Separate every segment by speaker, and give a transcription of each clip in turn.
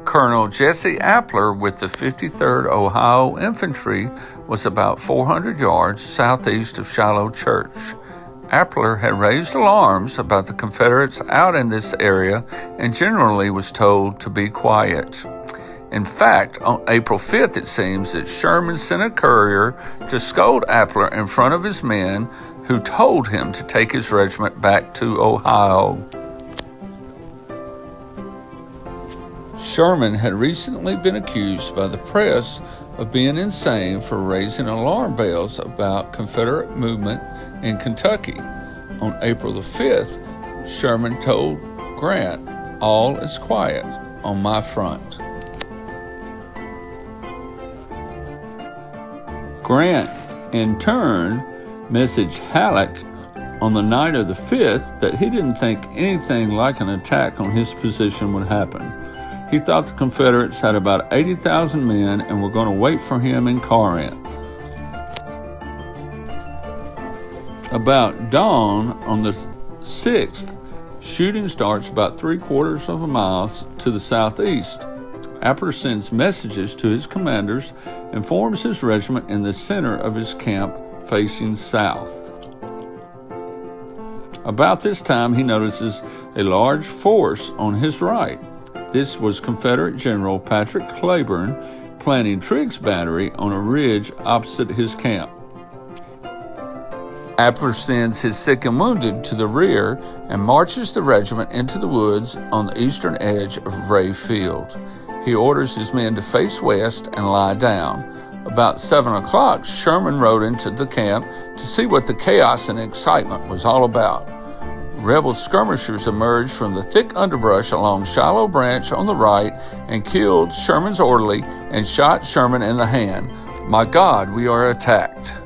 Speaker 1: Colonel Jesse Appler with the 53rd Ohio Infantry was about 400 yards southeast of Shiloh Church. Appler had raised alarms about the Confederates out in this area and generally was told to be quiet. In fact, on April 5th, it seems that Sherman sent a courier to scold Appler in front of his men, who told him to take his regiment back to Ohio. Sherman had recently been accused by the press of being insane for raising alarm bells about Confederate movement in Kentucky. On April the 5th, Sherman told Grant, "All is quiet on my front." Grant, in turn, messaged Halleck on the night of the 5th that he didn't think anything like an attack on his position would happen. He thought the Confederates had about 80,000 men and were going to wait for him in Corinth. About dawn on the 6th, shooting starts about 3/4 of a mile to the southeast. Appler sends messages to his commanders and forms his regiment in the center of his camp facing south. About this time, he notices a large force on his right. This was Confederate General Patrick Cleburne planning Triggs Battery on a ridge opposite his camp. Appler sends his sick and wounded to the rear and marches the regiment into the woods on the eastern edge of Ray Field. He orders his men to face west and lie down. About 7 o'clock, Sherman rode into the camp to see what the chaos and excitement was all about. Rebel skirmishers emerged from the thick underbrush along Shiloh Branch on the right and killed Sherman's orderly and shot Sherman in the hand. "My God, we are attacked."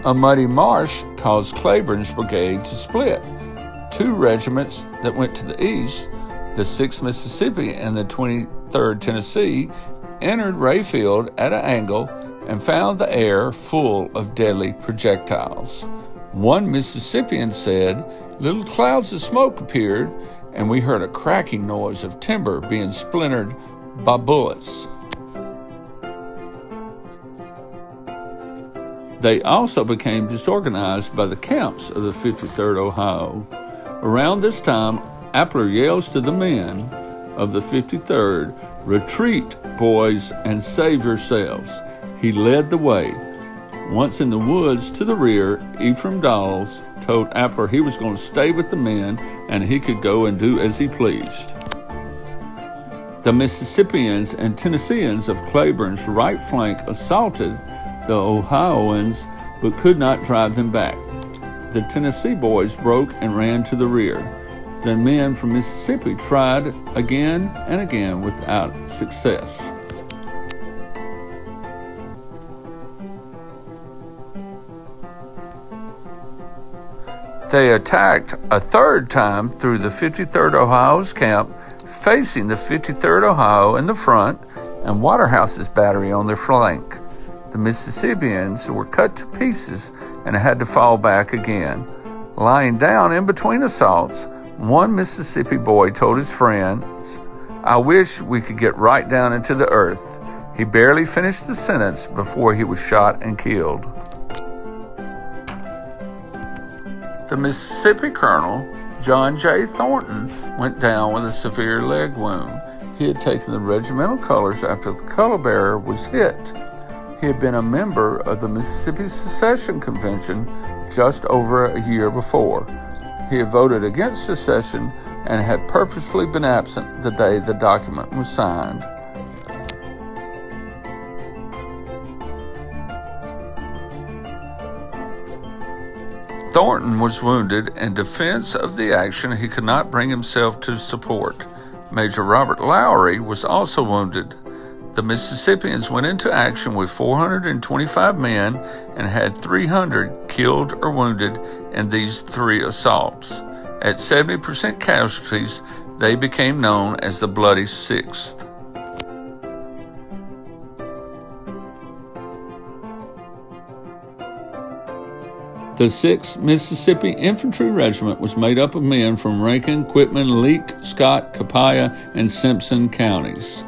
Speaker 1: A muddy marsh caused Cleburne's brigade to split. Two regiments that went to the east, the 6th Mississippi and the 23rd Tennessee, entered Rayfield at an angle and found the air full of deadly projectiles. One Mississippian said, "Little clouds of smoke appeared, and we heard a cracking noise of timber being splintered by bullets." They also became disorganized by the camps of the 53rd Ohio. Around this time, Appler yells to the men of the 53rd, "Retreat, boys, and save yourselves." He led the way. Once in the woods to the rear, Ephraim Dawes told Appler he was going to stay with the men and he could go and do as he pleased. The Mississippians and Tennesseans of Cleburne's right flank assaulted the Ohioans but could not drive them back. The Tennessee boys broke and ran to the rear. The men from Mississippi tried again and again without success. They attacked a third time through the 53rd Ohio's camp, facing the 53rd Ohio in the front and Waterhouse's battery on their flank. The Mississippians were cut to pieces and had to fall back again. Lying down in between assaults, one Mississippi boy told his friends, "I wish we could get right down into the earth." He barely finished the sentence before he was shot and killed. The Mississippi Colonel, John J. Thornton, went down with a severe leg wound. He had taken the regimental colors after the color bearer was hit. He had been a member of the Mississippi Secession Convention just over a year before. He had voted against secession and had purposefully been absent the day the document was signed. Thornton was wounded. In defense of the action, he could not bring himself to support. Major Robert Lowry was also wounded. The Mississippians went into action with 425 men and had 300 killed or wounded in these three assaults. At 70% casualties, they became known as the Bloody Sixth. The 6th Mississippi Infantry Regiment was made up of men from Rankin, Quitman, Leake, Scott, Copiah, and Simpson counties.